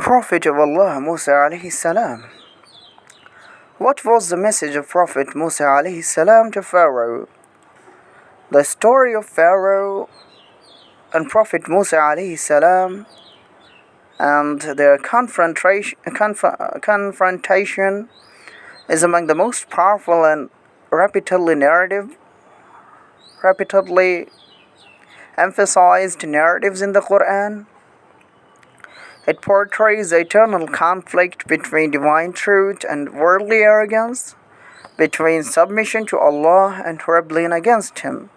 Prophet of Allah Musa alayhi salam. What was the message of Prophet Musa alayhi salam to Pharaoh? The story of Pharaoh and Prophet Musa alayhi salam and their confrontation is among the most powerful and repeatedly emphasized narratives in the Qur'an. It portrays the eternal conflict between divine truth and worldly arrogance, between submission to Allah and rebellion against Him.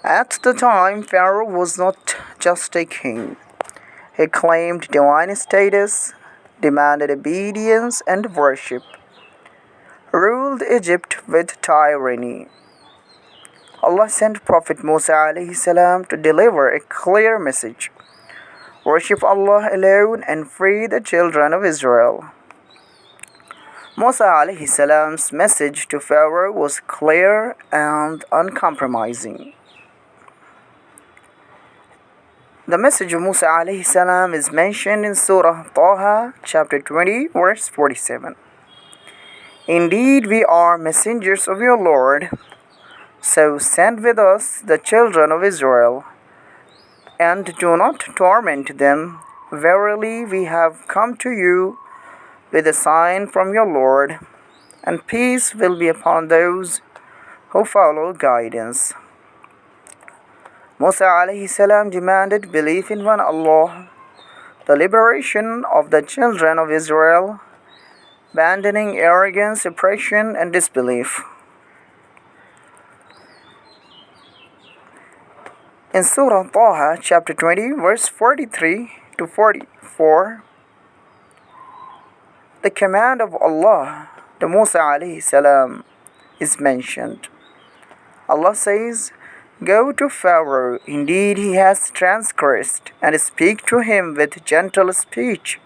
At the time, Pharaoh was not just a king. He claimed divine status, demanded obedience and worship, ruled Egypt with tyranny. Allah sent Prophet Musa alayhi salam to deliver a clear message: worship Allah alone and free the children of Israel. Musa alayhi salam's message to Pharaoh was clear and uncompromising. The message of Musa alayhi salam is mentioned in Surah Taha, chapter 20, verse 47. Indeed, we are messengers of your Lord, so send with us the children of Israel, and do not torment them. Verily, we have come to you with a sign from your Lord, and peace will be upon those who follow guidance. Musa alayhi salam demanded belief in one Allah, the liberation of the children of Israel, abandoning arrogance, oppression, and disbelief. In Surah Taha, chapter 20, verse 43 to 44, the command of Allah to Musa alayhi salam is mentioned. Allah says, "Go to Pharaoh, indeed he has transgressed, and speak to him with gentle speech,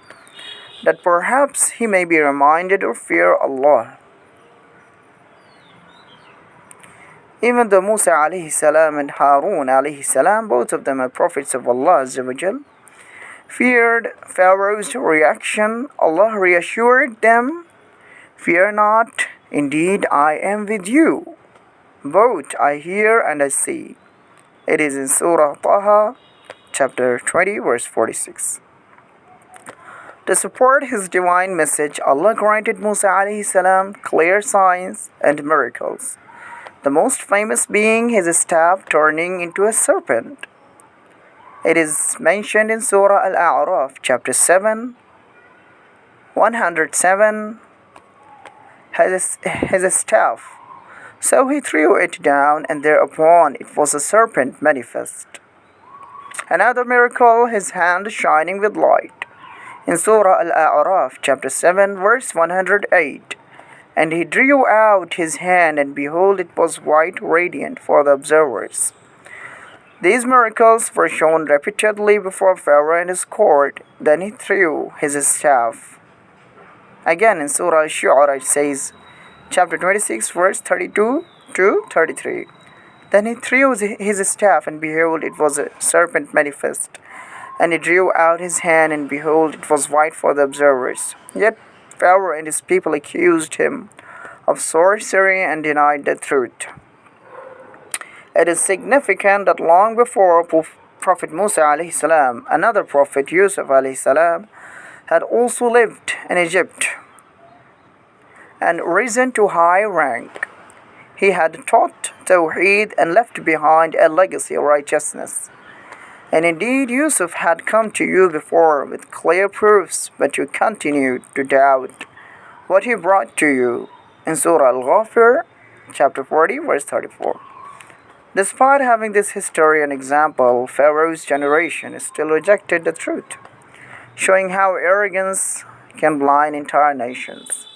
that perhaps he may be reminded or fear Allah." Even though Musa alayhi salam and Harun alayhi salam, both of them are prophets of Allah Azza wa Jal, feared Pharaoh's reaction, Allah reassured them, "Fear not, indeed I am with you. Both I hear and I see." It is in Surah Taha, chapter 20, verse 46. To support his divine message, Allah granted Musa alayhi salam clear signs and miracles, the most famous being his staff turning into a serpent. It is mentioned in Surah Al-A'raf, chapter 7, 107, his staff. So he threw it down, and thereupon it was a serpent manifest. Another miracle, his hand shining with light. In Surah Al-A'raf, chapter 7, verse 108. And he drew out his hand, and behold, it was white, radiant for the observers. These miracles were shown repeatedly before Pharaoh and his court. Then he threw his staff. Again in Surah Al-Shu'ara it says, chapter 26, verse 32 to 33. Then he threw his staff, and behold, it was a serpent manifest. And he drew out his hand, and behold, it was white for the observers. Yet Pharaoh and his people accused him of sorcery and denied the truth. It is significant that long before Prophet Musa alayhi salam, another prophet, Yusuf alayhi salam, had also lived in Egypt and risen to high rank. He had taught Tawheed and left behind a legacy of righteousness. And indeed, Yusuf had come to you before with clear proofs, but you continued to doubt what he brought to you. In Surah Al-Ghafir, chapter 40, verse 34. Despite having this history and example, Pharaoh's generation still rejected the truth, showing how arrogance can blind entire nations.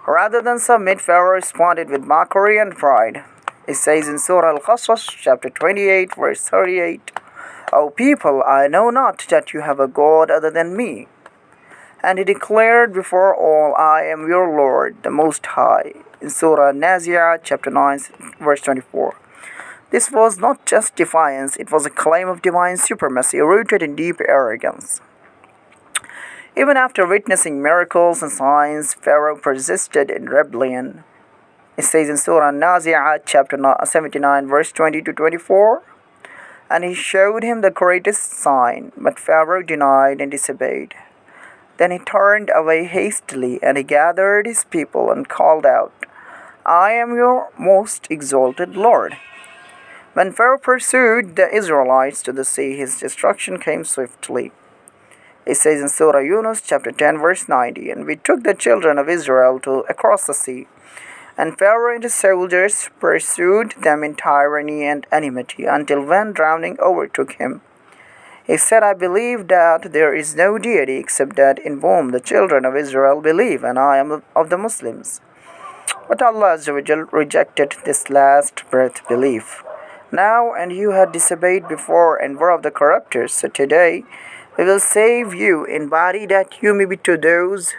Rather than submit, Pharaoh responded with mockery and pride. It says in Surah Al-Qasas, chapter 28, verse 38, "O people, I know not that you have a God other than me." And he declared before all, "I am your Lord, the Most High." In Surah Nazi'at, chapter 9, verse 24. This was not just defiance, it was a claim of divine supremacy rooted in deep arrogance. Even after witnessing miracles and signs, Pharaoh persisted in rebellion. It says in Surah Nazi'at, chapter 79, verse 20 to 24, "And he showed him the greatest sign, but Pharaoh denied and disobeyed. Then he turned away hastily, and he gathered his people and called out, 'I am your most exalted Lord.' When Pharaoh pursued the Israelites to the sea, his destruction came swiftly. It says in Surah Yunus, chapter 10, verse 90, "And we took the children of Israel across the sea, and Pharaoh and his soldiers pursued them in tyranny and enmity, until when drowning overtook him. He said, 'I believe that there is no deity except that in whom the children of Israel believe, and I am of the Muslims.' But Allah rejected this last breath belief. Now, and you had disobeyed before and were of the corrupters, so today we will save you in body, that you may be to those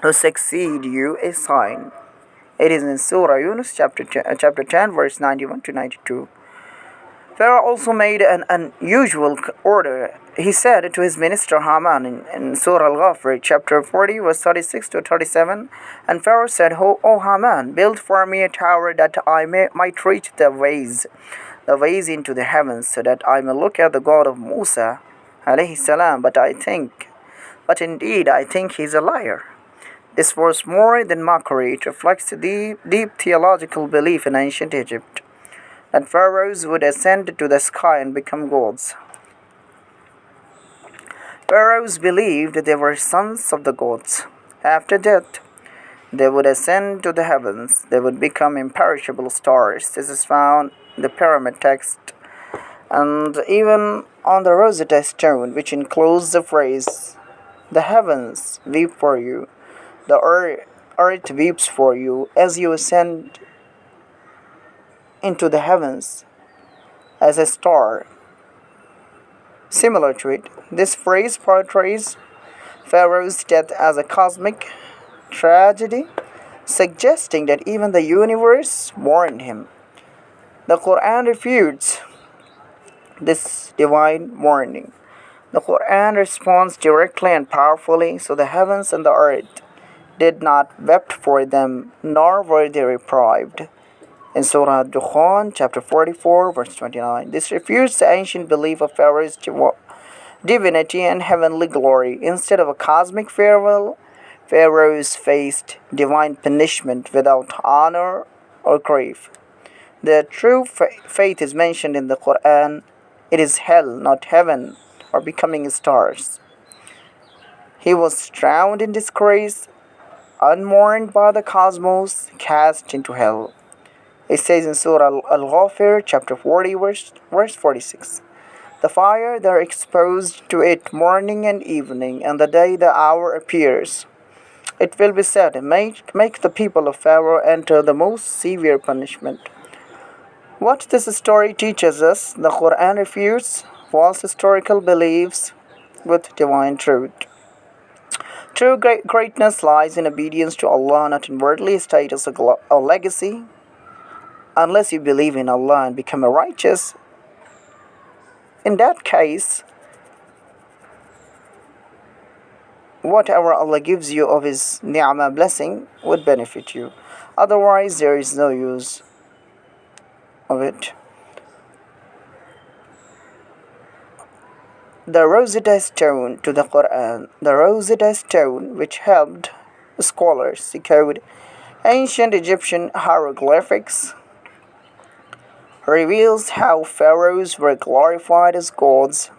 who succeed you a sign." It is in Surah Yunus, chapter 10, verse 91 to 92. Pharaoh also made an unusual order. He said to his minister Haman in Surah Al-Ghafir, chapter 40, verse 36 to 37, "And Pharaoh said, O Haman, build for me a tower that I might reach the ways into the heavens, so that I may look at the God of Musa, alayhi salam, but indeed I think he is a liar." This was more than mockery. It reflects the deep theological belief in ancient Egypt that pharaohs would ascend to the sky and become gods. Pharaohs believed they were sons of the gods. After death, they would ascend to the heavens. They would become imperishable stars. This is found in the pyramid text and even on the Rosetta Stone, which includes the phrase, "The heavens weep for you, the earth weeps for you as you ascend into the heavens as a star." Similar to it, this phrase portrays Pharaoh's death as a cosmic tragedy, suggesting that even the universe mourned him. The Qur'an refutes this divine mourning. The Qur'an responds directly and powerfully, "So the heavens and the earth did not wept for them, nor were they deprived." In Surah Dukhan, chapter 44, verse 29. This refutes the ancient belief of Pharaoh's divinity and heavenly glory. Instead of a cosmic farewell, Pharaohs faced divine punishment without honor or grief. The true faith is mentioned in the Qur'an. It is hell, not heaven, or becoming stars. He was drowned in disgrace, unmourned by the cosmos, cast into hell. It says in Surah Al-Ghafir, chapter 40, verse 46, "The fire they are exposed to it morning and evening, and the day the hour appears. It will be said, make the people of Pharaoh enter the most severe punishment." What this story teaches us, the Quran refutes false historical beliefs with divine truth. True greatness lies in obedience to Allah, not in worldly status or legacy. Unless you believe in Allah and become a righteous, in that case, whatever Allah gives you of His ni'mah blessing would benefit you. Otherwise, there is no use of it. The Rosetta Stone to the Quran. The Rosetta Stone, which helped scholars decode ancient Egyptian hieroglyphics, reveals how pharaohs were glorified as gods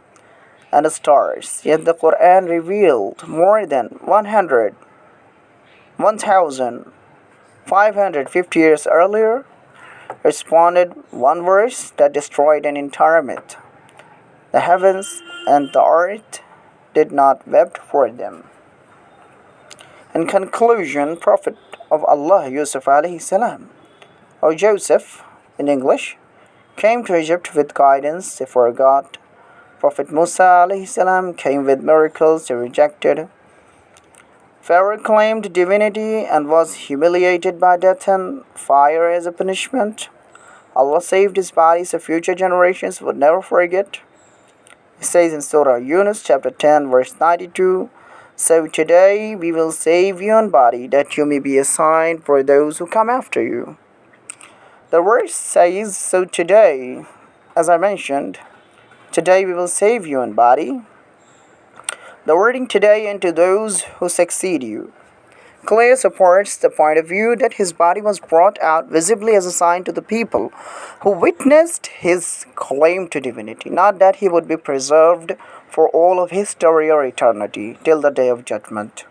and stars. Yet the Quran revealed more than 1,550 years earlier, responded one verse that destroyed an entire myth. The heavens and the earth did not weep for them. In conclusion, Prophet of Allah Yusuf alayhi salam, or Joseph in English, came to Egypt with guidance they forgot. Prophet Musa alayhi salam came with miracles they rejected. Pharaoh claimed divinity and was humiliated by death and fire as a punishment. Allah saved his body so future generations would never forget. It says in Surah Yunus chapter 10 verse 92, so today we will save your body that you may be a sign for those who come after you. The verse says, so today, as I mentioned, today we will save you in body. The wording today and to those who succeed you clearly supports the point of view that his body was brought out visibly as a sign to the people who witnessed his claim to divinity, not that he would be preserved for all of history or eternity till the day of judgment.